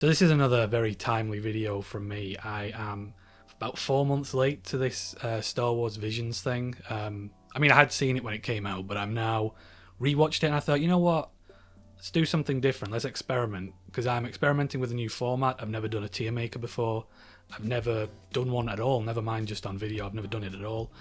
So this is another very timely video from me. I am about 4 months late to this Star Wars Visions thing. I mean, I had seen it when it came out, but I'm now rewatched it and I thought, you know what? Let's do something different. Let's experiment, because I'm experimenting with a new format. I've never done a tier maker before. I've never done one at all, never mind just on video. I've never done it at all.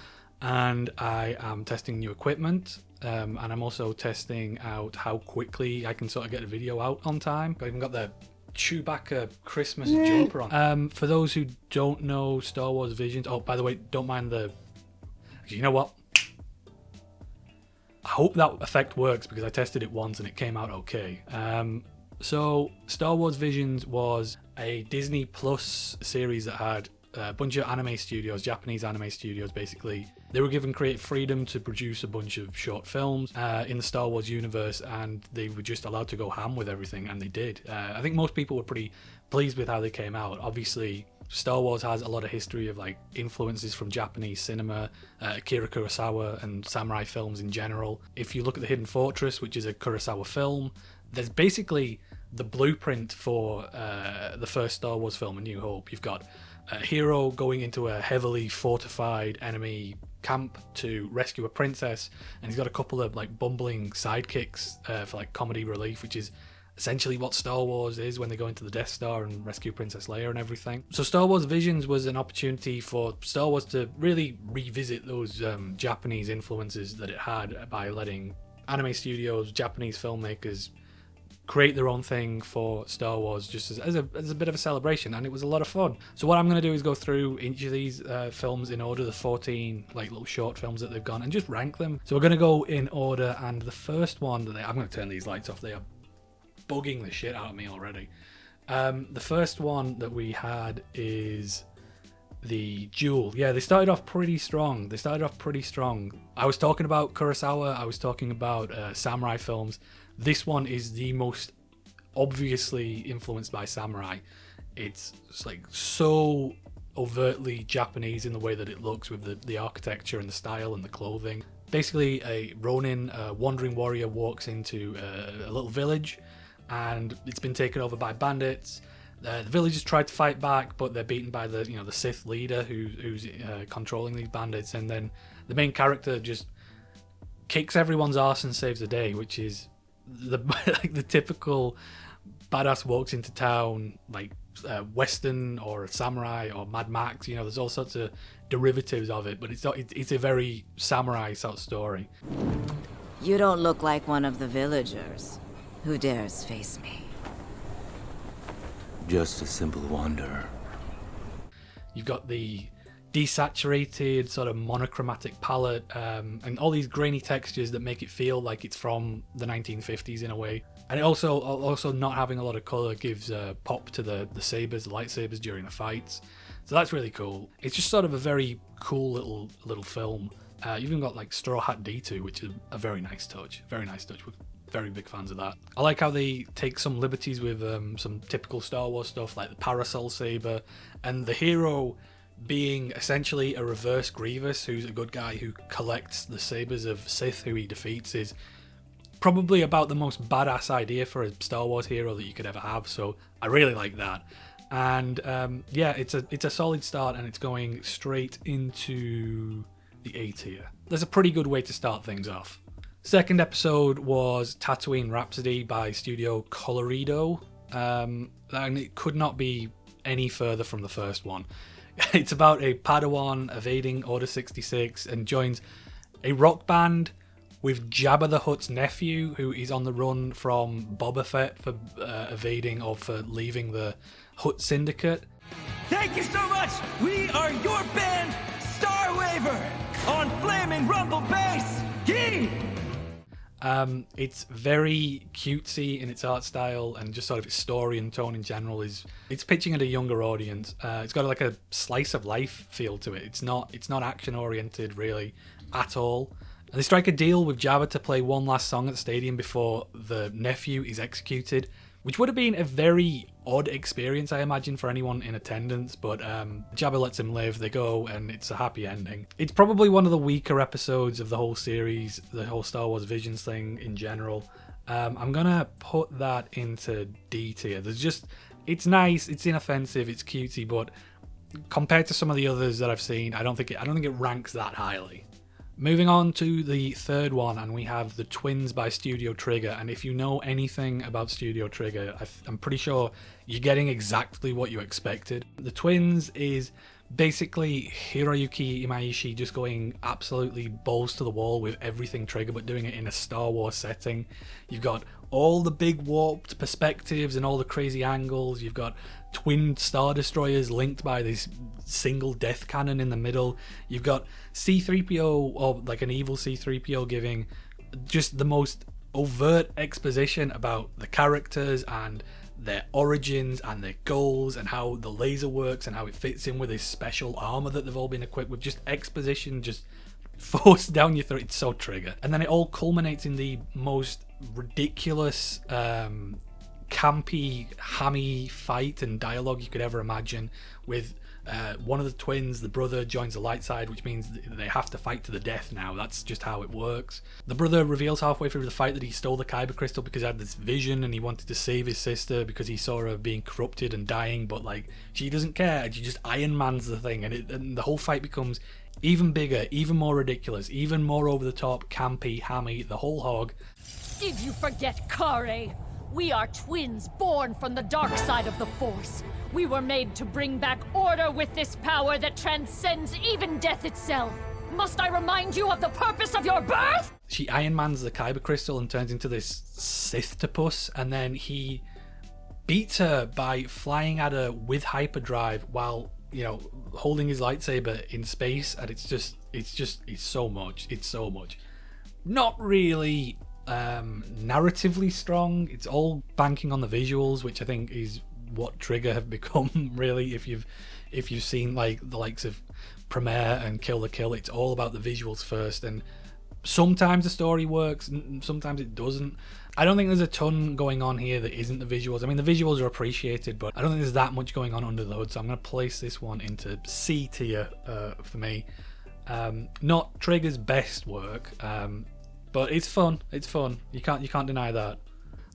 And I am testing new equipment, and I'm also testing out how quickly I can sort of get a video out on time. I even got the Chewbacca Christmas jumper on. For those who don't know Star Wars Visions, oh, by the way, don't mind the... You know what? I hope that effect works because I tested it once and it came out okay. So Star Wars Visions was a Disney Plus series that had a bunch of anime studios, Japanese anime studios basically. They were given creative freedom to produce a bunch of short films in the Star Wars universe, and they were just allowed to go ham with everything, and they did. I think most people were pretty pleased with how they came out. Obviously, Star Wars has a lot of history of like influences from Japanese cinema, Akira Kurosawa and samurai films in general. If you look at The Hidden Fortress, which is a Kurosawa film, there's basically the blueprint for the first Star Wars film, A New Hope. You've got a hero going into a heavily fortified enemy camp to rescue a princess, and he's got a couple of like bumbling sidekicks for like comedy relief, which is essentially what Star Wars is when they go into the Death Star and rescue Princess Leia and everything. So Star Wars Visions was an opportunity for Star Wars to really revisit those Japanese influences that it had by letting anime studios, Japanese filmmakers create their own thing for Star Wars, just as a bit of a celebration, and it was a lot of fun. So what I'm going to do is go through each of these films in order, the 14 like little short films that they've gone, and just rank them. So we're going to go in order, and the first one that I'm going to turn these lights off. They are bugging the shit out of me already. The first one that we had is the Duel. Yeah, they started off pretty strong. I was talking about Kurosawa, I was talking about samurai films. This one is the most obviously influenced by samurai. It's like so overtly Japanese in the way that it looks, with the architecture and the style and the clothing. Basically, a Ronin, a wandering warrior, walks into a little village, and it's been taken over by bandits. The villagers tried to fight back, but they're beaten by the Sith leader who's controlling these bandits, and then the main character just kicks everyone's arse and saves the day, which is the typical badass walks into town, like Western or Samurai or Mad Max. There's all sorts of derivatives of it, but it's a very samurai sort of story. You don't look like one of the villagers. Who dares face me? Just a simple wanderer. You've got the desaturated sort of monochromatic palette, and all these grainy textures that make it feel like it's from the 1950s in a way. And it also not having a lot of color gives pop to the sabers, the lightsabers during the fights. So that's really cool. It's just sort of a very cool little film. You've even got like Straw Hat D2, which is a very nice touch. We're very big fans of that. I like how they take some liberties with some typical Star Wars stuff, like the parasol saber, and the hero being essentially a reverse Grievous, who's a good guy who collects the sabers of Sith who he defeats, is probably about the most badass idea for a Star Wars hero that you could ever have. So I really like that. And yeah, it's a solid start, and it's going straight into the A tier. There's a pretty good way to start things off. Second episode was Tatooine Rhapsody by Studio Colorido, and it could not be any further from the first one. It's about a Padawan evading Order 66 and joins a rock band with Jabba the Hutt's nephew, who is on the run from Boba Fett for evading or for leaving the Hutt Syndicate. Thank you so much! We are your band, Star Waver, on Flaming Rumble Bass! Yee! It's very cutesy in its art style, and just sort of its story and tone in general it's pitching at a younger audience. It's got like a slice of life feel to it. It's not action oriented really at all. And they strike a deal with Jabba to play one last song at the stadium before the nephew is executed, which would have been a very odd experience, I imagine, for anyone in attendance, but Jabba lets him live. They go, and it's a happy ending. It's probably one of the weaker episodes of the whole series, the whole Star Wars Visions thing in general. I'm gonna put that into D tier. There's just It's nice, it's inoffensive, it's cutesy, but compared to some of the others that I've seen, I don't think it ranks that highly. Moving on to the third one, and we have The Twins by Studio Trigger. And if you know anything about Studio Trigger, I'm pretty sure you're getting exactly what you expected. The Twins is basically Hiroyuki Imaishi just going absolutely balls to the wall with everything Trigger, but doing it in a Star Wars setting. You've got all the big warped perspectives and all the crazy angles. You've got twin Star Destroyers linked by this single death cannon in the middle. You've got C-3PO, or like an evil C-3PO, giving just the most overt exposition about the characters and their origins and their goals and how the laser works and how it fits in with this special armor that they've all been equipped with. Just exposition just forced down your throat. It's so Trigger. And then it all culminates in the most ridiculous campy hammy fight and dialogue you could ever imagine, with one of the twins, the brother, joins the light side, which means they have to fight to the death now. That's just how it works. The brother reveals halfway through the fight that he stole the Kyber crystal because he had this vision and he wanted to save his sister because he saw her being corrupted and dying, but like she doesn't care, and she just Iron Mans the thing, and the whole fight becomes even bigger, even more ridiculous, even more over the top, campy, hammy, the whole hog. Did you forget Kare? We are twins born from the dark side of the Force. We were made to bring back order with this power that transcends even death itself. Must I remind you of the purpose of your birth? She Iron Mans the Kyber crystal and turns into this Sith-topus, and then he beats her by flying at her with hyperdrive while, you know, holding his lightsaber in space, and it's so much. Not really narratively strong. It's all banking on the visuals, which I think is what Trigger have become really. If you've seen like the likes of Premiere and Kill the Kill, it's all about the visuals first, and sometimes the story works, sometimes it doesn't. I don't think there's a ton going on here that isn't the visuals. I mean, the visuals are appreciated, but I don't think there's that much going on under the hood, so I'm going to place this one into C tier for me. Not Trigger's best work, but it's fun. You can't deny that.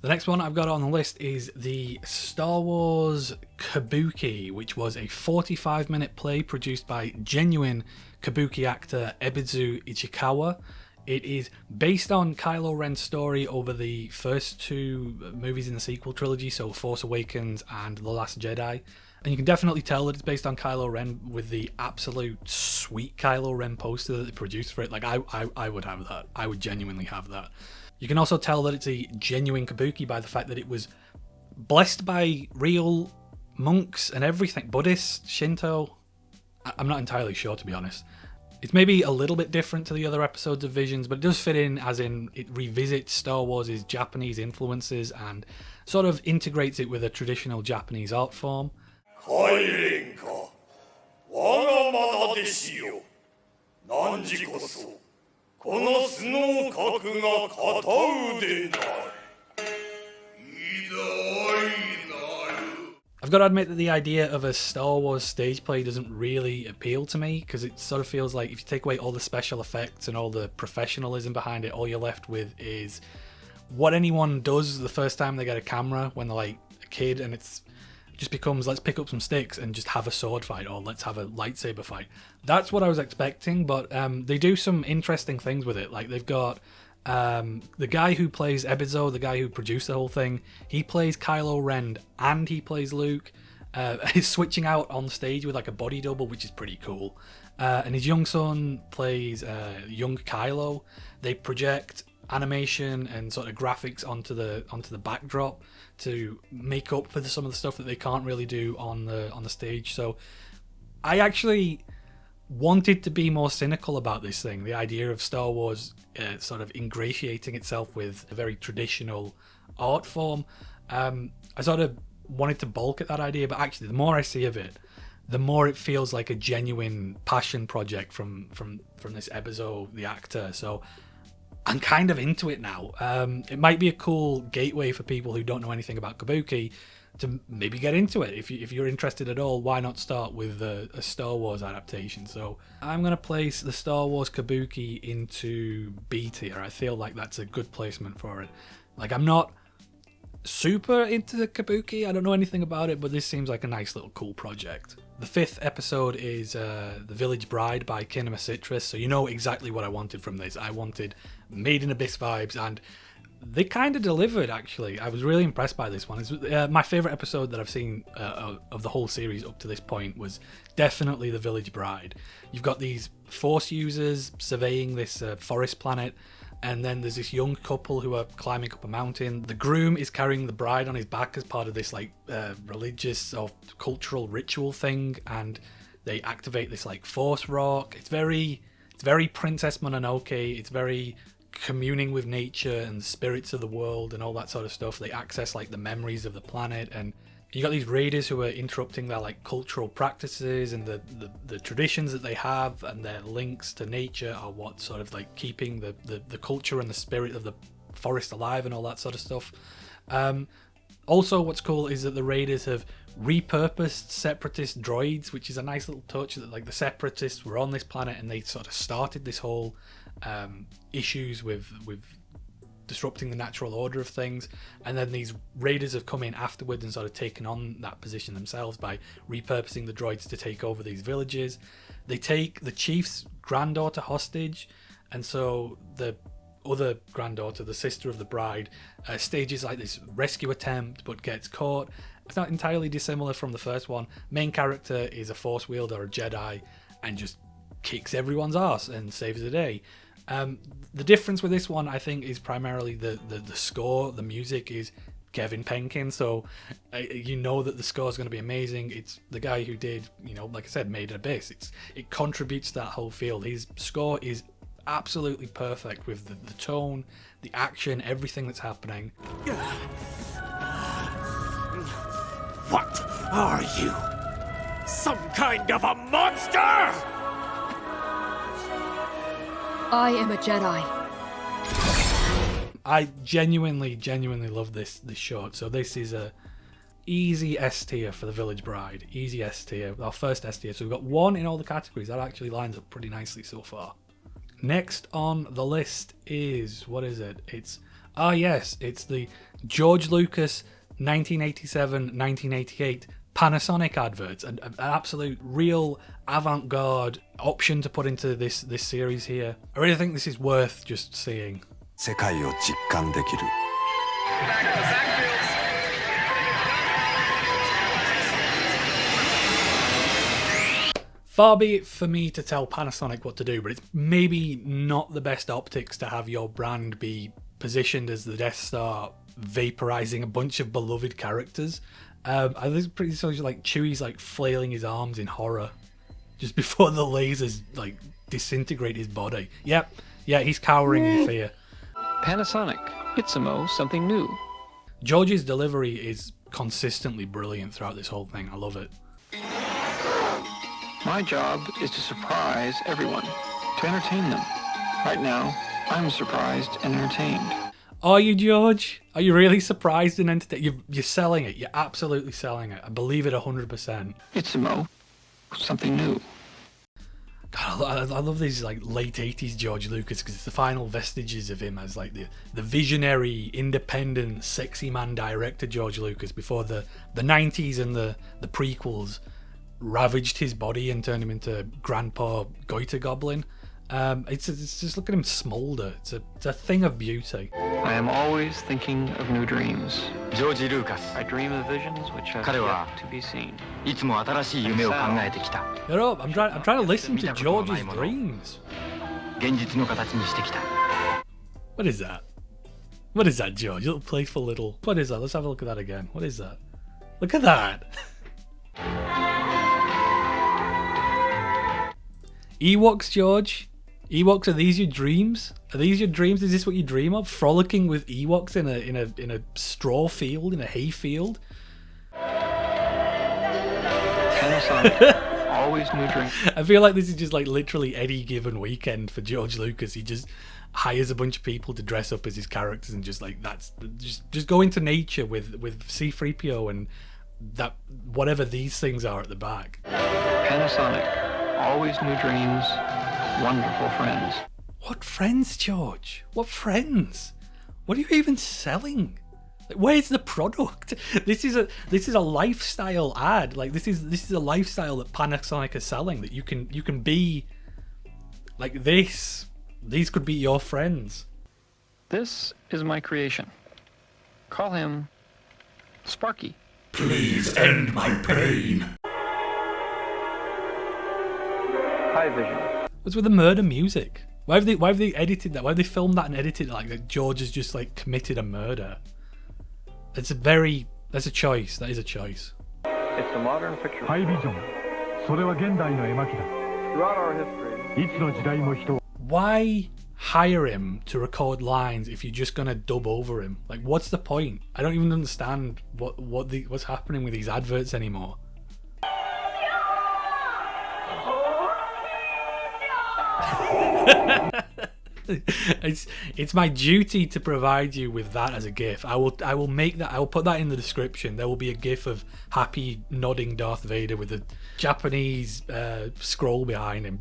The next one I've got on the list is the Star Wars Kabuki, which was a 45-minute play produced by genuine Kabuki actor Ebizu Ichikawa. It is based on Kylo Ren's story over the first two movies in the sequel trilogy, so Force Awakens and The Last Jedi. And you can definitely tell that it's based on Kylo Ren with the absolute sweet Kylo Ren poster that they produced for it. Like, I would have that. I would genuinely have that. You can also tell that it's a genuine Kabuki by the fact that it was blessed by real monks and everything. Buddhist, Shinto. I'm not entirely sure, to be honest. It's maybe a little bit different to the other episodes of Visions, but it does fit in, as in it revisits Star Wars' Japanese influences and sort of integrates it with a traditional Japanese art form. I've got to admit that the idea of a Star Wars stage play doesn't really appeal to me, because it sort of feels like if you take away all the special effects and all the professionalism behind it, all you're left with is what anyone does the first time they get a camera when they're like a kid, and it just becomes, let's pick up some sticks and just have a sword fight, or let's have a lightsaber fight. That's what I was expecting, but they do some interesting things with it. Like, they've got the guy who plays Ebizo, the guy who produced the whole thing, he plays Kylo Ren and he plays Luke. He's switching out on stage with like a body double, which is pretty cool. And his young son plays young Kylo. They project animation and sort of graphics onto the backdrop to make up for some of the stuff that they can't really do on the stage. So I actually wanted to be more cynical about this thing, the idea of Star Wars sort of ingratiating itself with a very traditional art form. I sort of wanted to balk at that idea, but actually the more I see of it, the more it feels like a genuine passion project from this Ebizo, the actor. So I'm kind of into it now. It might be a cool gateway for people who don't know anything about Kabuki to maybe get into it. If you're interested at all, why not start with a Star Wars adaptation? So I'm going to place the Star Wars Kabuki into B tier. I feel like that's a good placement for it. Like, I'm not super into Kabuki. I don't know anything about it, but this seems like a nice little cool project. The 5th episode is The Village Bride by Kinema Citrus, so you know exactly what I wanted from this. I wanted Made in Abyss vibes, and they kind of delivered, actually. I was really impressed by this one. It's my favourite episode that I've seen of the whole series up to this point was definitely The Village Bride. You've got these Force users surveying this forest planet, and then there's this young couple who are climbing up a mountain. The groom is carrying the bride on his back as part of this like religious or cultural ritual thing, and they activate this like Force rock. It's very Princess Mononoke. It's very communing with nature and the spirits of the world and all that sort of stuff. They access like the memories of the planet, and you got these raiders who are interrupting their like cultural practices and the traditions that they have, and their links to nature are what sort of like keeping the culture and the spirit of the forest alive and all that sort of stuff. Also, what's cool is that the raiders have repurposed separatist droids, which is a nice little touch. That like the separatists were on this planet and they sort of started this whole issues with disrupting the natural order of things, and then these raiders have come in afterwards and sort of taken on that position themselves by repurposing the droids to take over these villages. They take the chief's granddaughter hostage, and so the other granddaughter, the sister of the bride, stages like this rescue attempt but gets caught. It's not entirely dissimilar from the first one. Main character is a Force wielder, a Jedi, and just kicks everyone's ass and saves the day. The difference with this one, I think, is primarily the score. The music is Kevin Penkin, so you know that the score is going to be amazing. It's the guy who did, like I said, Made in Abyss. It contributes to that whole feel. His score is absolutely perfect with the tone, the action, everything that's happening. What are you? Some kind of a monster? I am a Jedi. I genuinely love this short. So this is a easy S tier for The Village Bride. Easy S tier. Our first S tier. So we've got 1 in all the categories. That actually lines up pretty nicely so far. Next on the list is, what is it? It's the George Lucas 1987-1988 Panasonic adverts, an absolute real avant-garde option to put into this series here. I really think this is worth just seeing. Far be it for me to tell Panasonic what to do, but it's maybe not the best optics to have your brand be positioned as the Death Star vaporizing a bunch of beloved characters. I think it's pretty sort of like Chewie's like flailing his arms in horror just before the lasers like disintegrate his body. Yeah, he's cowering in fear. Panasonic, Itsimo, something new. George's delivery is consistently brilliant throughout this whole thing. I love it. My job is to surprise everyone, to entertain them. Right now, I'm surprised and entertained. Are you, George? Are you really surprised and entertained? You're selling it. You're absolutely selling it. I believe it 100%. Itsimo, something new. God, I love these like late 80s George Lucas, because it's the final vestiges of him as like the visionary, independent, sexy man director George Lucas before the 90s and the prequels ravaged his body and turned him into Grandpa Goiter Goblin. It's just look at him smolder. It's a thing of beauty. I am always thinking of new dreams. George Lucas. I dream of visions which have yet to be seen. いつも新しい夢を考えてきた。 Shut up! I'm trying to listen to George's dreams. 現実の形にしてきた。 What is that? What is that, George? Little playful little. What is that? Let's have a look at that again. What is that? Look at that. Ewoks, George. Ewoks, are these your dreams? Are these your dreams? Is this what you dream of? Frolicking with Ewoks in a straw field, in a hay field? Panasonic, always new dreams. I feel like this is just like literally any given weekend for George Lucas. He just hires a bunch of people to dress up as his characters and just like just go into nature with C-3PO and that whatever these things are at the back. Panasonic, always new dreams, wonderful friends. What friends, George? What friends? What are you even selling? Like, where's the product? This is a lifestyle ad. Like this is a lifestyle that Panasonic is selling, that you can be like this. These could be your friends. This is my creation. Call him Sparky. Please end my pain. High vision. What's with the murder music? Why have they edited that? Why have they filmed that and edited it like that George has just like committed a murder? That's a choice. That is a choice. It's a modern picture. High vision. それは現代の絵巻だ。 Throughout our history, いつの時代も人。 Why hire him to record lines if you're just gonna dub over him? Like, what's the point? I don't even understand what's happening with these adverts anymore. It's my duty to provide you with that as a GIF. I will put that in the description. There will be a GIF of happy nodding Darth Vader with a Japanese scroll behind him.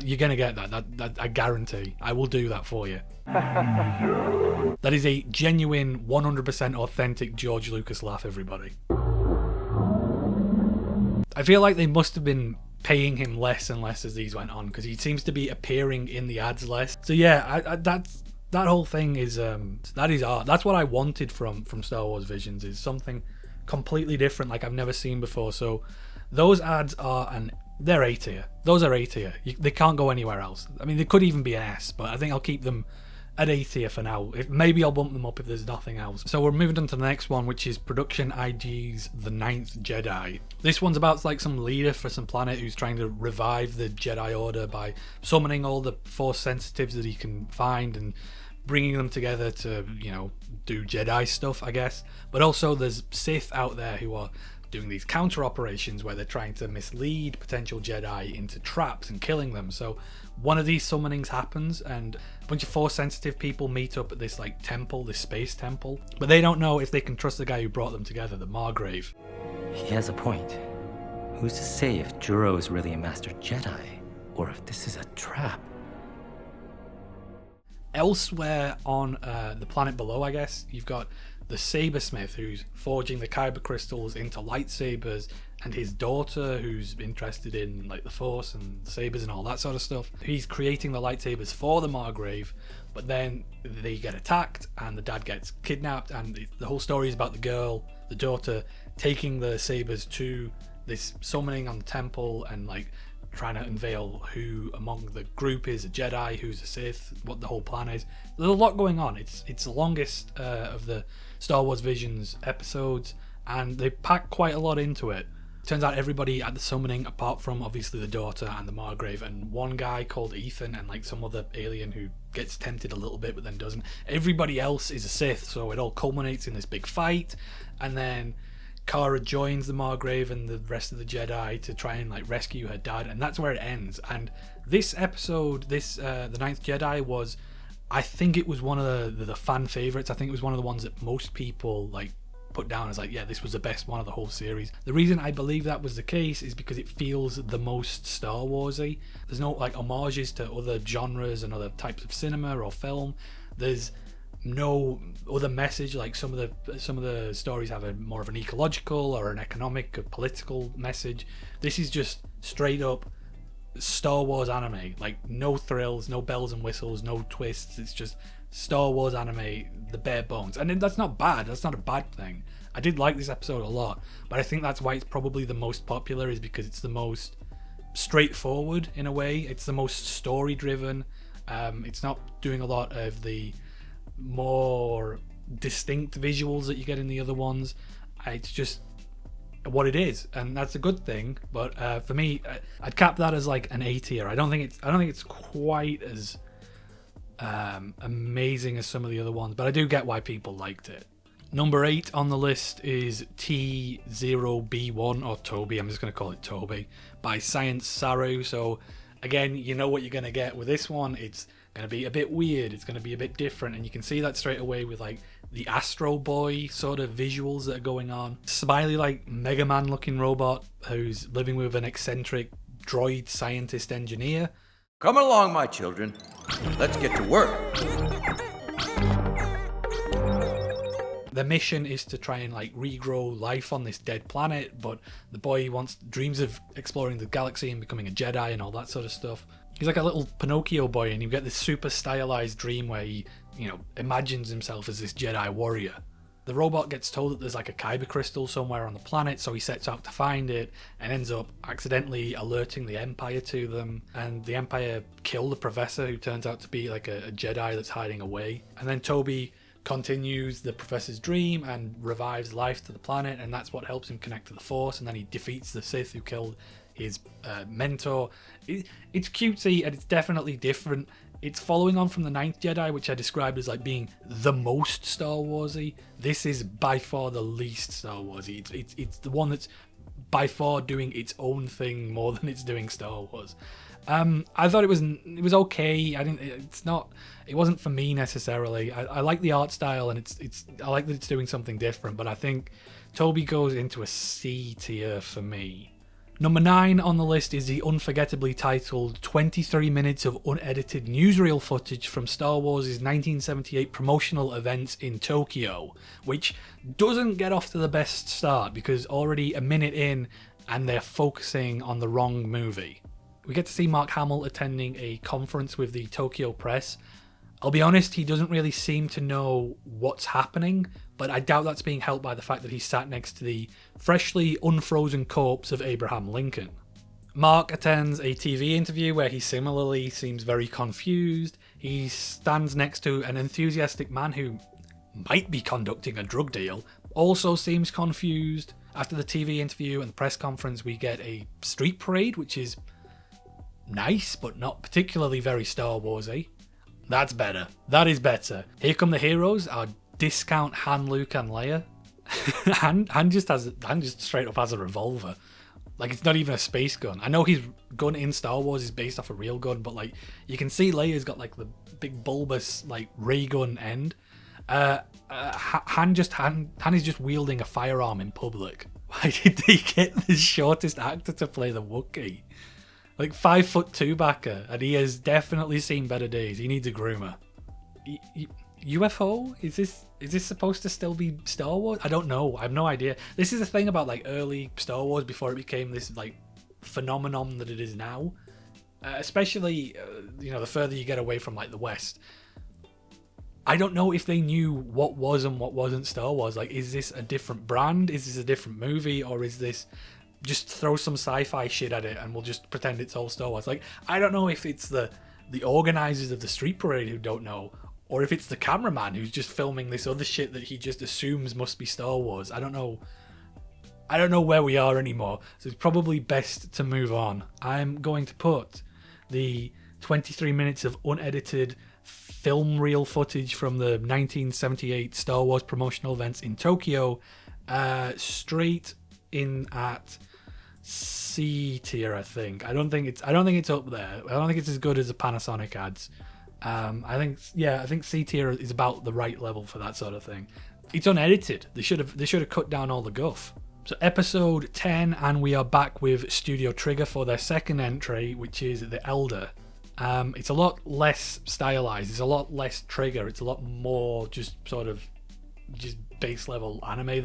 You're gonna get that. I guarantee. I will do that for you. That is a genuine, 100% authentic George Lucas laugh, everybody. I feel like they must have been paying him less and less as these went on, because he seems to be appearing in the ads less. So yeah, that whole thing is that is art. That's what I wanted from Star Wars Visions, is something completely different, like I've never seen before. So those ads they're A tier. Those are A tier. They can't go anywhere else. I mean, they could even be an S, but I think I'll keep them at A tier for now. Maybe I'll bump them up if there's nothing else. So we're moving on to the next one, which is Production IG's The Ninth Jedi. This one's about like some leader for some planet who's trying to revive the Jedi Order by summoning all the Force sensitives that he can find and bringing them together to, do Jedi stuff, I guess. But also there's Sith out there who are doing these counter operations where they're trying to mislead potential Jedi into traps and killing them. So one of these summonings happens and a bunch of Force sensitive people meet up at this like temple, this space temple, but they don't know if they can trust the guy who brought them together, the Margrave. He has a point. Who's to say if Juro is really a master Jedi, or if this is a trap? Elsewhere on the planet below, I guess, you've got the Sabersmith who's forging the kyber crystals into lightsabers, and his daughter who's interested in like the Force and sabers and all that sort of stuff. He's creating the lightsabers for the Margrave, but then they get attacked and the dad gets kidnapped, and the whole story is about the daughter taking the sabers to this summoning on the temple and like trying to unveil who among the group is a Jedi, who's a Sith, what the whole plan is. There's a lot going on. It's the longest of the Star Wars Visions episodes, and they pack quite a lot into it. Turns out everybody at the summoning, apart from obviously the daughter and the Margrave and one guy called Ethan and like some other alien who gets tempted a little bit but then doesn't, everybody else is a Sith. So it all culminates in this big fight, and then Cara joins the Margrave and the rest of the Jedi to try and like rescue her dad, and that's where it ends. And this episode, The Ninth Jedi, was, I think it was one of the fan favorites. I think it was one of the ones that most people like put down as like, yeah, this was the best one of the whole series. The reason I believe that was the case is because it feels the most Star Warsy. There's no like homages to other genres and other types of cinema or film. There's no other message. Like some of the stories have a more of an ecological or an economic or political message. This is just straight up Star Wars anime. Like no thrills, no bells and whistles, no twists. It's just Star Wars anime, the bare bones. And that's not bad. That's not a bad thing. I did like this episode a lot, but I think that's why it's probably the most popular, is because it's the most straightforward in a way. It's the most story driven. It's not doing a lot of the more distinct visuals that you get in the other ones. It's just what it is, and that's a good thing. But for me, I'd cap that as like an A tier. I don't think it's quite as amazing as some of the other ones, but I do get why people liked it. Number 8 on the list is T0B1, or Toby, I'm just going to call it Toby, by Science Saru. So again, you know what you're going to get with this one. It's going to be a bit weird, it's going to be a bit different, and you can see that straight away with like the Astro Boy sort of visuals that are going on. Smiley like Mega Man looking robot who's living with an eccentric droid scientist engineer. Come along, my children. Let's get to work. Their mission is to try and like regrow life on this dead planet, but the boy dreams of exploring the galaxy and becoming a Jedi and all that sort of stuff. He's like a little Pinocchio boy, and you get this super stylized dream where he, imagines himself as this Jedi warrior. The robot gets told that there's like a kyber crystal somewhere on the planet, so he sets out to find it and ends up accidentally alerting the Empire to them, and the Empire kill the professor, who turns out to be like a Jedi that's hiding away. And then Toby continues the professor's dream and revives life to the planet, and that's what helps him connect to the Force, and then he defeats the Sith who killed his mentor. It's cutesy and it's definitely different. It's following on from the Ninth Jedi, which I described as like being the most Star Warsy. This is by far the least Star Warsy. It's the one that's by far doing its own thing more than it's doing Star Wars. I thought it was okay. It wasn't for me necessarily. I like the art style, and I like that it's doing something different, but I think Toby goes into a C tier for me. Number 9 on the list is the unforgettably titled 23 minutes of unedited newsreel footage from Star Wars' 1978 promotional events in Tokyo, which doesn't get off to the best start because already a minute in and they're focusing on the wrong movie. We get to see Mark Hamill attending a conference with the Tokyo press. I'll be honest, he doesn't really seem to know what's happening, but I doubt that's being helped by the fact that he's sat next to the freshly unfrozen corpse of Abraham Lincoln. Mark attends a TV interview where he similarly seems very confused. He stands next to an enthusiastic man who might be conducting a drug deal, also seems confused. After the TV interview and the press conference, we get a street parade, which is nice, but not particularly very Star Warsy. That's better. That is better. Here come the heroes, our discount Han, Luke, and Leia. Han just straight up has a revolver. Like, it's not even a space gun. I know his gun in Star Wars is based off a real gun, but like you can see Leia's got like the big bulbous like ray gun end. Han is just wielding a firearm in public. Why did they get the shortest actor to play the Wookiee? Like 5'2" backer, and he has definitely seen better days. He needs a groomer. UFO? Is this supposed to still be Star Wars? I don't know. I have no idea. This is the thing about like early Star Wars before it became this like phenomenon that it is now. Especially, the further you get away from like the West. I don't know if they knew what was and what wasn't Star Wars. Like, is this a different brand? Is this a different movie? Or is this just throw some sci-fi shit at it and we'll just pretend it's all Star Wars? Like, I don't know if it's the organizers of the street parade who don't know, or if it's the cameraman who's just filming this other shit that he just assumes must be Star Wars. I don't know where we are anymore, so it's probably best to move on. I'm going to put the 23 minutes of unedited film reel footage from the 1978 Star Wars promotional events in Tokyo straight in at C tier, I think. I don't think it's up there. I don't think it's as good as the Panasonic ads. I think C tier is about the right level for that sort of thing. It's unedited. They should have cut down all the guff. So episode 10, and we are back with Studio Trigger for their second entry, which is The Elder. It's a lot less stylized. It's a lot less Trigger. It's a lot more just sort of just base level anime.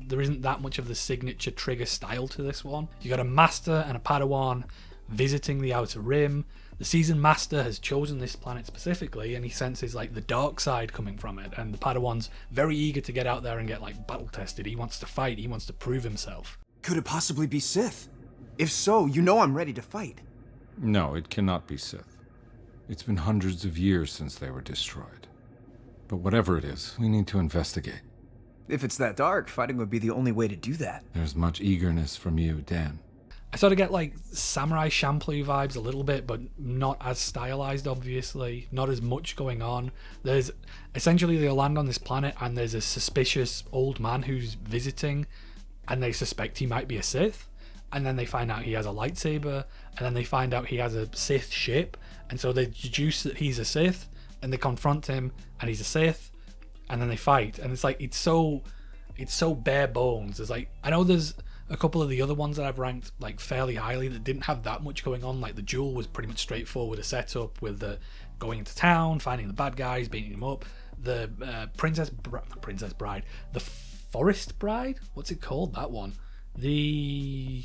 There isn't that much of the signature Trigger style to this one. You got a master and a Padawan visiting the Outer Rim. The seasoned master has chosen this planet specifically, and he senses like the dark side coming from it, and the Padawan's very eager to get out there and get like battle tested. He wants to fight. He wants to prove himself. Could it possibly be Sith? If so, I'm ready to fight. No, it cannot be Sith. It's been hundreds of years since they were destroyed. But whatever it is, we need to investigate. If it's that dark, fighting would be the only way to do that. There's much eagerness from you, Dan. I sort of get like Samurai Champloo vibes a little bit, but not as stylized, obviously. Not as much going on. There's essentially they'll land on this planet and there's a suspicious old man who's visiting, and they suspect he might be a Sith. And then they find out he has a lightsaber, and then they find out he has a Sith ship, and so they deduce that he's a Sith, and they confront him, and he's a Sith, and then they fight. And it's like it's so bare bones. There's like, I know there's a couple of the other ones that I've ranked like fairly highly that didn't have that much going on. Like the Duel was pretty much straightforward, a setup with the going into town, finding the bad guys, beating them up. Princess Bride, the Forest Bride. What's it called? That one, the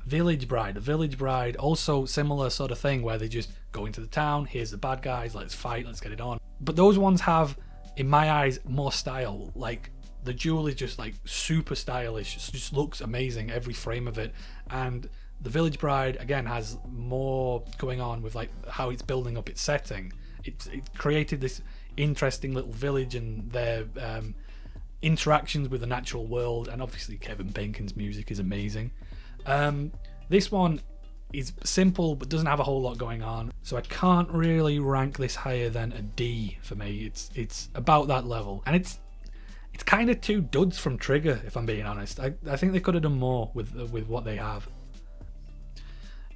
Village Bride. The Village Bride, also similar sort of thing where they just go into the town. Here's the bad guys. Let's fight. Let's get it on. But those ones have, in my eyes, more style. Like the Duel is just like super stylish. It just looks amazing, every frame of it. And the Village Bride again has more going on with like how it's building up its setting. It created this interesting little village and their interactions with the natural world, and obviously Kevin Bacon's music is amazing. This one is simple but doesn't have a whole lot going on, so I can't really rank this higher than a D for me. It's about that level, and it's kind of two duds from Trigger, if I'm being honest. I think they could have done more with what they have.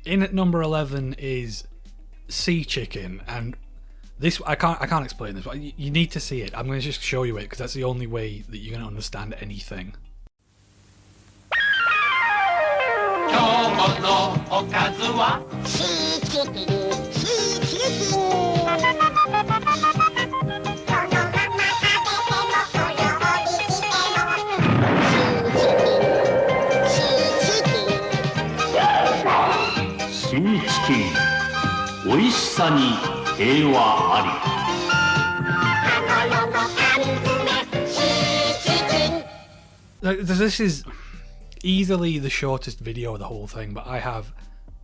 In at number 11 is Sea Chicken, and this I can't explain this, but you need to see it. I'm going to just show you it because that's the only way that you're going to understand anything. This is easily the shortest video of the whole thing, but I have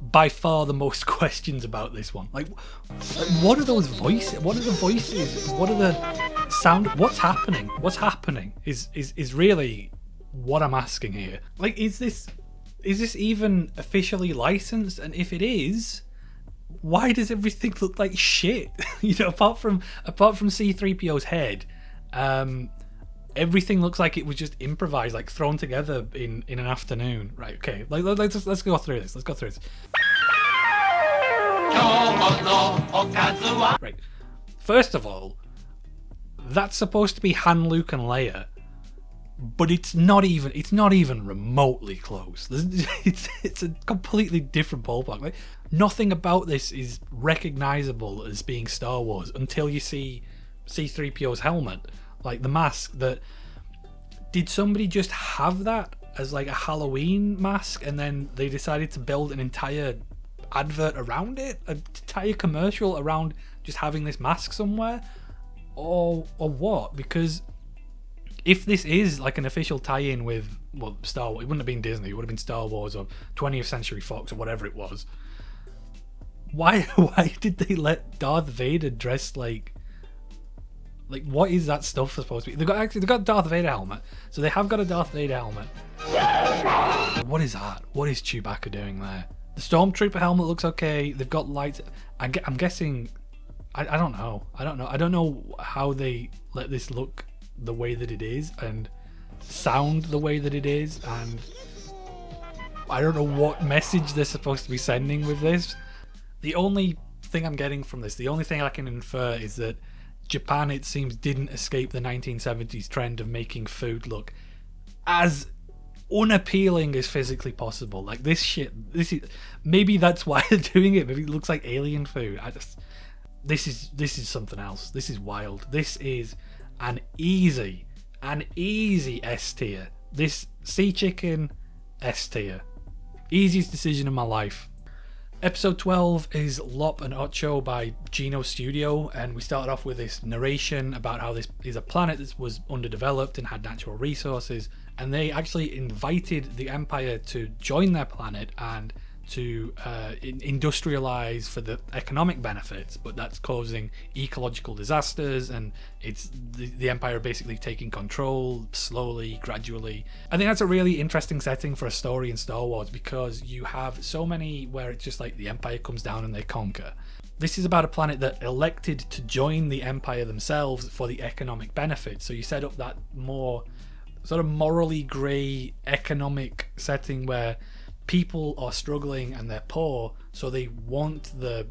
by far the most questions about this one. Like what are those voices? What are the voices? What are the sound? What's happening? What's happening is really what I'm asking here. Like, is this even officially licensed? And if it is, why does everything look like shit? You know, apart from C-3PO's head, everything looks like it was just improvised, like thrown together in an afternoon. Right? Okay. Like let's go through this. Let's go through this. Right. First of all, that's supposed to be Han, Luke, and Leia, but it's not even remotely close. It's a completely different ballpark. Like, nothing about this is recognizable as being Star Wars until you see C-3PO's helmet, like the mask. That did somebody just have that as like a Halloween mask, and then they decided to build an entire advert around it, an entire commercial around just having this mask somewhere, or what? Because if this is like an official tie-in with, well, Star Wars, it wouldn't have been Disney, it would have been Star Wars or 20th Century Fox or whatever it was. Why did they let Darth Vader dress like what is that stuff supposed to be? They've got Darth Vader helmet, so they have got a Darth Vader helmet. What is that? What is Chewbacca doing there? The Stormtrooper helmet looks okay. They've got lights. I'm guessing. I don't know. I don't know how they let this look the way that it is and sound the way that it is, and I don't know what message they're supposed to be sending with this. The only thing I'm getting from this, the only thing I can infer, is that Japan, it seems, didn't escape the 1970s trend of making food look as unappealing as physically possible. Like this is maybe that's why they're doing it. Maybe it looks like alien food. This is something else. This is wild. This is an easy S tier. This Sea Chicken S tier. Easiest decision in my life. Episode 12 is Lop and Ocho by Geno Studio, and we started off with this narration about how this is a planet that was underdeveloped and had natural resources, and they actually invited the Empire to join their planet and to industrialize for the economic benefits, but that's causing ecological disasters, and it's the Empire basically taking control slowly, gradually. I think that's a really interesting setting for a story in Star Wars, because you have so many where it's just like the Empire comes down and they conquer. This is about a planet that elected to join the Empire themselves for the economic benefits, so you set up that more sort of morally grey economic setting where people are struggling and they're poor, so they want the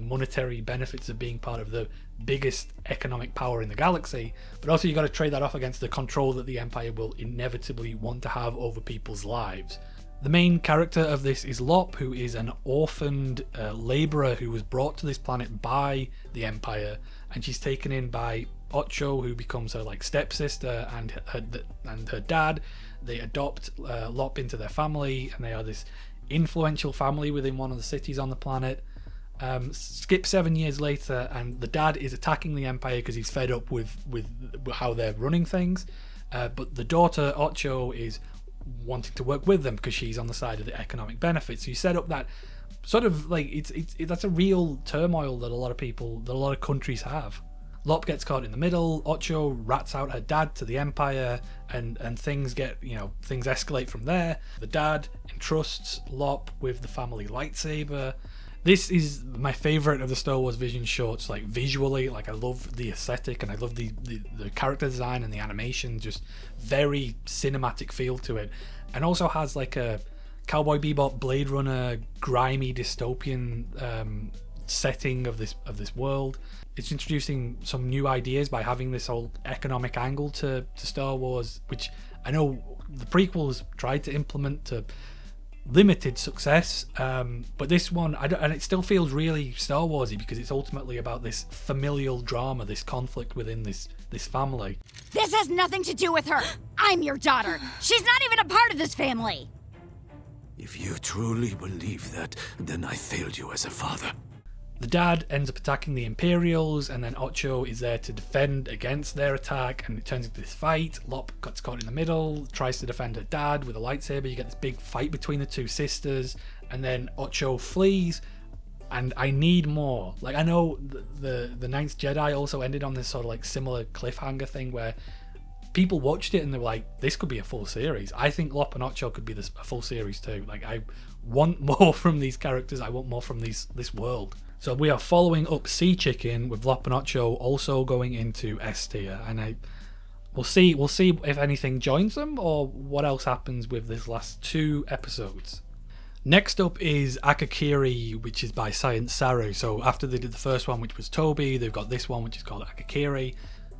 monetary benefits of being part of the biggest economic power in the galaxy, but also you got to trade that off against the control that the Empire will inevitably want to have over people's lives. The main character of this is Lop, who is an orphaned labourer who was brought to this planet by the Empire, and she's taken in by Ocho, who becomes her like stepsister, and her dad. They adopt Lop into their family, and they are this influential family within one of the cities on the planet. Skip 7 years later, and the dad is attacking the Empire because he's fed up with how they're running things. But the daughter, Ocho, is wanting to work with them because she's on the side of the economic benefits. So you set up that sort of like that's a real turmoil that a lot of countries have. Lop gets caught in the middle. Ocho rats out her dad to the Empire, and things things escalate from there. The dad entrusts Lop with the family lightsaber. This is my favorite of the Star Wars Vision shorts. Like visually, like I love the aesthetic, and I love the character design and the animation. Just very cinematic feel to it, and also has like a Cowboy Bebop, Blade Runner, grimy dystopian setting of this world. It's introducing some new ideas by having this whole economic angle to Star Wars, which I know the prequels tried to implement to limited success, but this one, and it still feels really Star Warsy because it's ultimately about this familial drama, this conflict within this family. This has nothing to do with her. I'm your daughter. She's not even a part of this family. If you truly believe that, then I failed you as a father. The dad ends up attacking the Imperials, and then Ocho is there to defend against their attack, and it turns into this fight. Lop gets caught in the middle, tries to defend her dad with a lightsaber. You get this big fight between the two sisters, and then Ocho flees, and I need more. Like, I know the Ninth Jedi also ended on this sort of like similar cliffhanger thing where people watched it and they were like, this could be a full series. I think Lop and Ocho could be a full series too. Like, I want more from these characters. I want more from this world. So we are following up Sea Chicken with Lop and Ocho also going into S tier, and we'll see if anything joins them or what else happens with this last 2 episodes. Next up is Akakiri, which is by Science Saru. So after they did the first one, which was Toby, they've got this one, which is called Akakiri.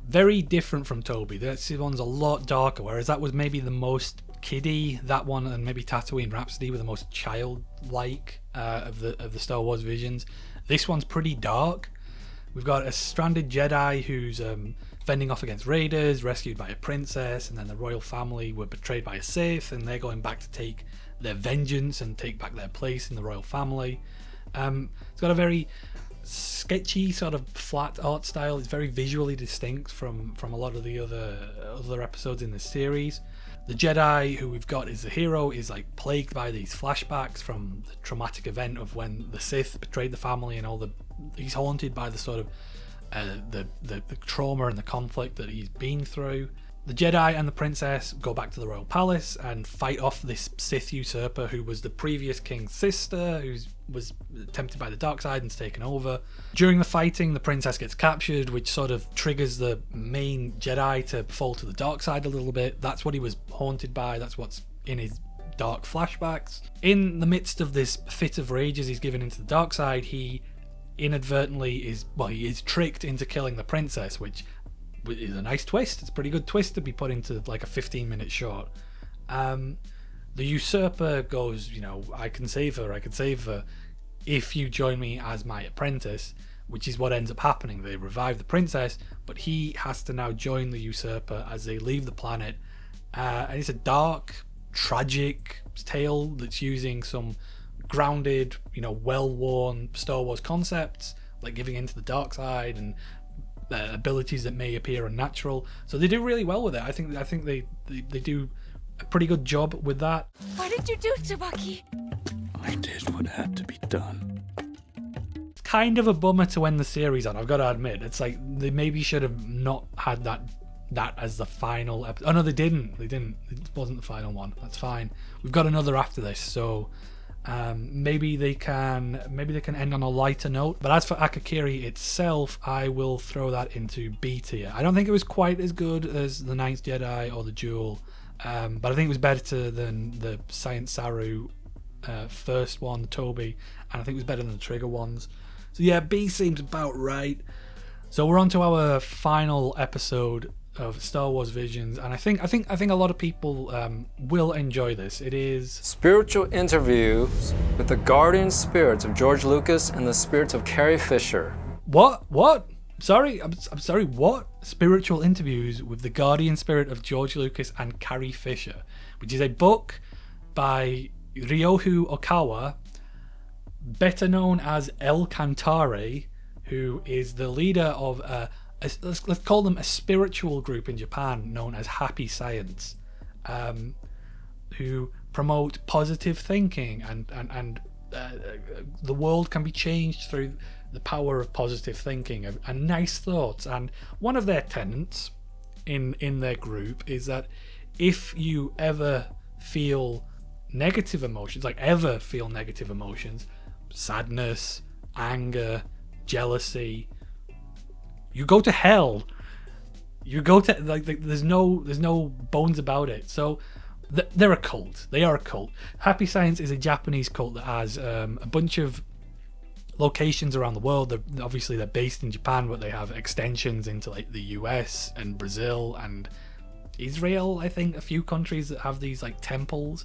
Very different from Toby. This one's a lot darker, whereas that was maybe the most kiddie. That one and maybe Tatooine Rhapsody were the most childlike of the Star Wars visions. This one's pretty dark. We've got a stranded Jedi who's fending off against raiders, rescued by a princess, and then the royal family were betrayed by a Sith, and they're going back to take their vengeance and take back their place in the royal family. It's got a very sketchy sort of flat art style. It's very visually distinct from a lot of the other episodes in the series. The Jedi who we've got as the hero is like plagued by these flashbacks from the traumatic event of when the Sith betrayed the family, and he's haunted by the sort of the trauma and the conflict that he's been through. The Jedi and the princess go back to the royal palace and fight off this Sith usurper who was the previous king's sister, who was tempted by the dark side and's taken over. During the fighting, the princess gets captured, which sort of triggers the main Jedi to fall to the dark side a little bit. That's what he was haunted by. That's what's in his dark flashbacks. In the midst of this fit of rage as he's given into the dark side, he inadvertently he is tricked into killing the princess, which is a nice twist. It's a pretty good twist to be put into like a 15-minute short. The usurper goes, I can save her if you join me as my apprentice, which is what ends up happening. They revive the princess, but he has to now join the usurper as they leave the planet. And it's a dark, tragic tale that's using some grounded, well-worn Star Wars concepts, like giving into the dark side and abilities that may appear unnatural. So they do really well with it. I think they do a pretty good job with that. What did you do, Kabuki? I did what had to be done. It's kind of a bummer to end the series on, I've got to admit. It's like they maybe should have not had that as the final episode. Oh no, they didn't. It wasn't the final one. That's fine. We've got another after this, so maybe they can end on a lighter note. But as for Akakiri itself, I will throw that into B tier. I don't think it was quite as good as the Ninth Jedi or the Duel, but I think it was better than the Science Saru first one, Toby, and I think it was better than the Trigger ones. So yeah, B seems about right. So we're on to our final episode of Star Wars Visions, and I think a lot of people will enjoy this. It is spiritual interviews with the guardian spirits of George Lucas and the spirits of Carrie Fisher. What? sorry, I'm sorry, what? Spiritual Interviews with the Guardian Spirit of George Lucas and Carrie Fisher, which is a book by Ryohei Okawa, better known as El Cantare, who is the leader of let's call them a spiritual group in Japan known as Happy Science, who promote positive thinking and the world can be changed through the power of positive thinking and nice thoughts. And one of their tenets in their group is that if you ever feel negative emotions, sadness, anger, jealousy, you go to hell. You go to there's no bones about it. So they're a cult. They are a cult. Happy Science is a Japanese cult that has a bunch of locations around the world. They're based in Japan, but they have extensions into like the US and Brazil and Israel. I think a few countries that have these like temples.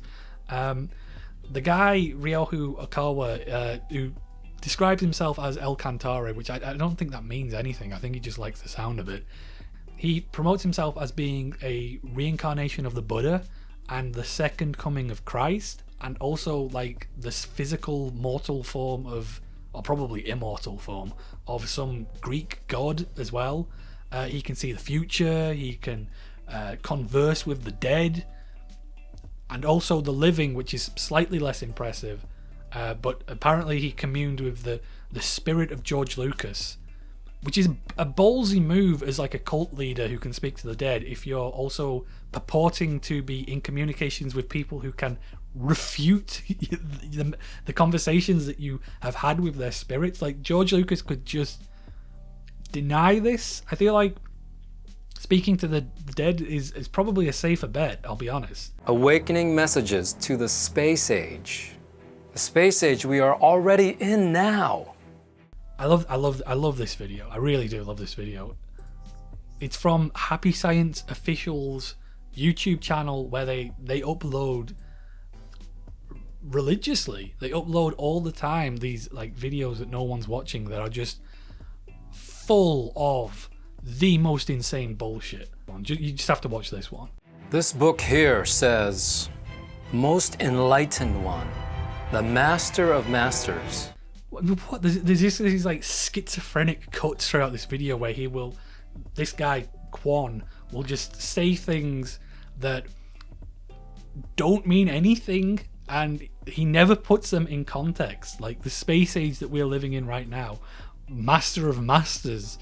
The guy Ryohei Okawa, who describes himself as El Cantare, which I don't think that means anything. I think he just likes the sound of it. He promotes himself as being a reincarnation of the Buddha and the second coming of Christ, and also like this physical mortal form of, or probably immortal form of some Greek god as well. He can see the future, he can converse with the dead, and also the living, which is slightly less impressive. But apparently he communed with the spirit of George Lucas, which is a ballsy move as like a cult leader who can speak to the dead if you're also purporting to be in communications with people who can refute the conversations that you have had with their spirits. Like, George Lucas could just deny this. I feel like speaking to the dead is probably a safer bet, I'll be honest. Awakening messages to the space age. The space age we are already in now. I love this video. I really do love this video. It's from Happy Science Official's YouTube channel, where they upload religiously. They upload all the time these like videos that no one's watching that are just full of the most insane bullshit. You just have to watch this one. This book here says, most enlightened one, the master of masters. What? There's these like schizophrenic cuts throughout this video where this guy Quan will just say things that don't mean anything, and he never puts them in context. Like the space age that we're living in right now, master of masters,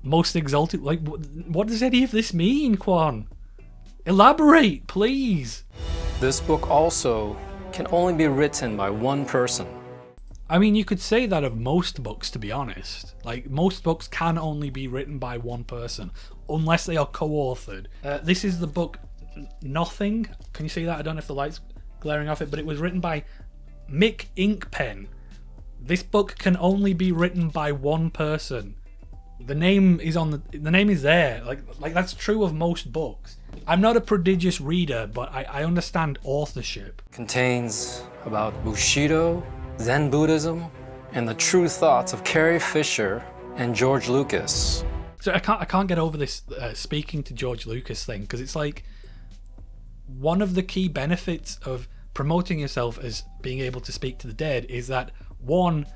most exalted. Like, what does any of this mean, Quan? Elaborate, please. This book also can only be written by one person. I mean, you could say that of most books, to be honest. Like, most books can only be written by one person, unless they are co-authored. This is the book Nothing. Can you see that? I don't know if the light's glaring off it, but it was written by Mick Inkpen. This book can only be written by one person. The name is the name is there. Like that's true of most books. I'm not a prodigious reader, but I understand authorship. Contains about Bushido, Zen Buddhism, and the true thoughts of Carrie Fisher and George Lucas. So I can't get over this speaking to George Lucas thing, because it's like one of the key benefits of promoting yourself as being able to speak to the dead is that, one,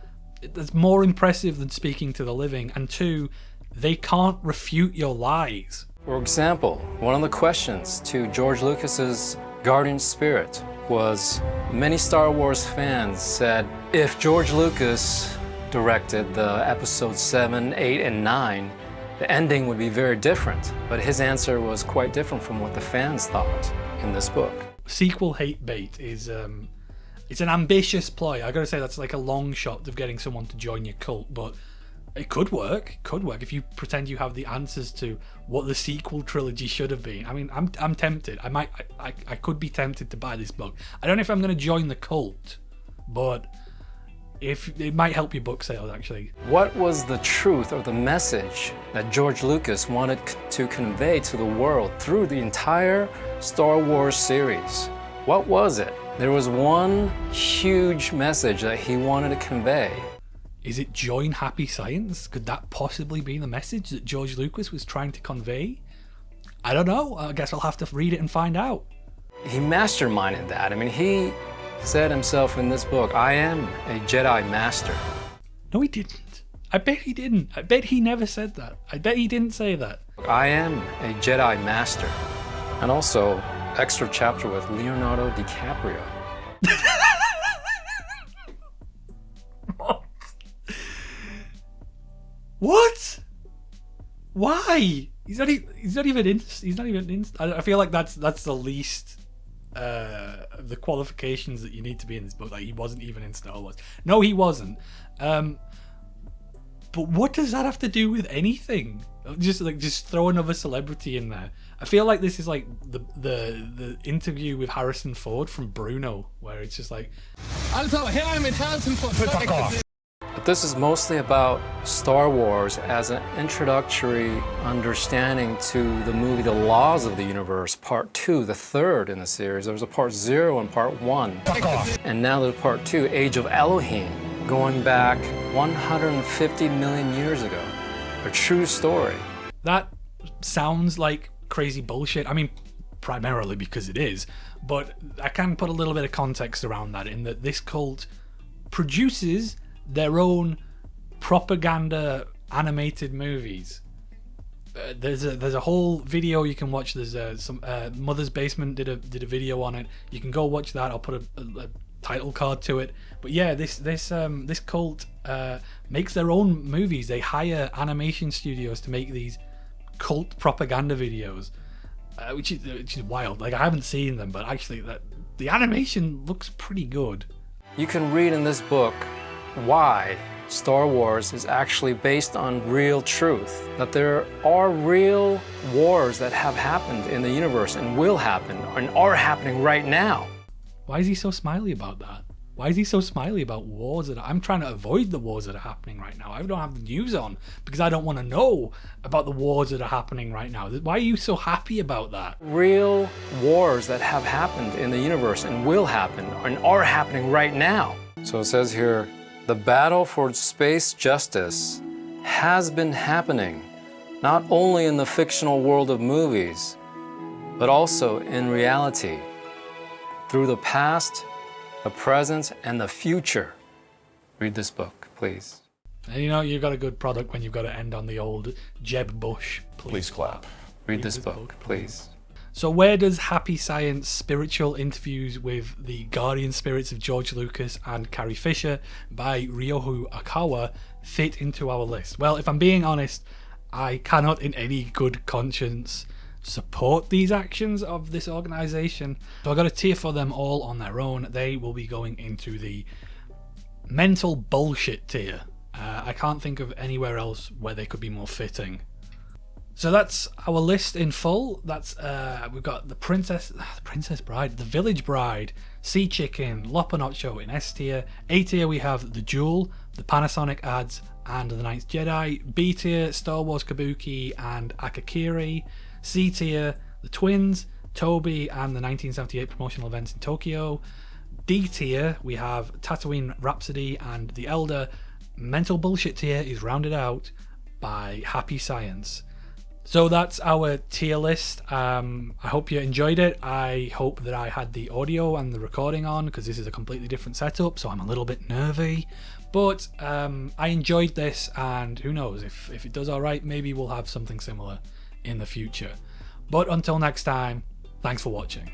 it's more impressive than speaking to the living, and two, they can't refute your lies. For example, one of the questions to George Lucas's guardian spirit was, many Star Wars fans said, if George Lucas directed the episodes 7, 8, and 9, the ending would be very different. But his answer was quite different from what the fans thought in this book. Sequel hate bait is it's an ambitious ploy. I gotta say, that's like a long shot of getting someone to join your cult, but it could work. It could work if you pretend you have the answers to what the sequel trilogy should have been. I mean, I'm tempted. I could be tempted to buy this book. I don't know if I'm gonna join the cult, but if it might help your book sales, actually. What was the truth or the message that George Lucas wanted to convey to the world through the entire Star Wars series? What was it? There was one huge message that he wanted to convey. Is it join happy science? Could that possibly be the message that George Lucas was trying to convey? I don't know. I guess I'll have to read it and find out. He masterminded that. I mean, he said himself in this book, I am a Jedi Master. No, he didn't. I bet he didn't. I bet he never said that. I bet he didn't say that. I am a Jedi Master. And also, extra chapter with Leonardo DiCaprio. What? Why? He's not even in. I feel like that's the least the qualifications that you need to be in this book. Like, he wasn't even in Star Wars. No, he wasn't. But what does that have to do with anything? Just throw another celebrity in there. I feel like this is like the interview with Harrison Ford from Bruno, where it's just like, Also, here I'm in Harrison Ford. Fuck off. But this is mostly about Star Wars as an introductory understanding to the movie The Laws of the Universe, Part 2, the third in the series. There was a Part 0 and Part 1. And now there's Part 2, Age of Elohim, going back 150 million years ago. A true story. That sounds like crazy bullshit. I mean, primarily because it is, but I can put a little bit of context around that, in that this cult produces their own propaganda animated movies. There's a whole video you can watch. There's some Mother's Basement did a video on it. You can go watch that. I'll put a title card to it. But yeah, this cult makes their own movies. They hire animation studios to make these cult propaganda videos, which is wild. Like, I haven't seen them, but actually the animation looks pretty good. You can read in this book why Star Wars is actually based on real truth. That there are real wars that have happened in the universe and will happen and are happening right now. Why is he so smiley about that? Why is he so smiley about wars I'm trying to avoid the wars that are happening right now. I don't have the news on because I don't want to know about the wars that are happening right now. Why are you so happy about that? Real wars that have happened in the universe and will happen and are happening right now. So it says here, the battle for space justice has been happening, not only in the fictional world of movies, but also in reality, through the past, the present, and the future. Read this book, please. And you know, you've got a good product when you've got to end on the old Jeb Bush. Please clap. Read this book, please. So where does Happy Science spiritual interviews with the guardian spirits of George Lucas and Carrie Fisher by Ryohei Akawa fit into our list? Well, if I'm being honest, I cannot in any good conscience support these actions of this organization. So I got a tier for them all on their own. They will be going into the mental bullshit tier. I can't think of anywhere else where they could be more fitting. So that's our list in full. That's we've got the Princess Bride, the Village Bride, Sea Chicken, Ocho in S tier. A tier we have the Duel, the Panasonic ads, and the Ninth Jedi. B tier, Star Wars Kabuki and Akakiri. C tier, the Twins, Toby, and the 1978 promotional events in Tokyo. D tier we have Tatooine, Rhapsody, and The Elder. Mental bullshit tier is rounded out by Happy Science. So that's our tier list. I hope you enjoyed it. I hope that I had the audio and the recording on, because this is a completely different setup, so I'm a little bit nervy. But I enjoyed this, and who knows, if it does alright, maybe we'll have something similar in the future. But until next time, thanks for watching.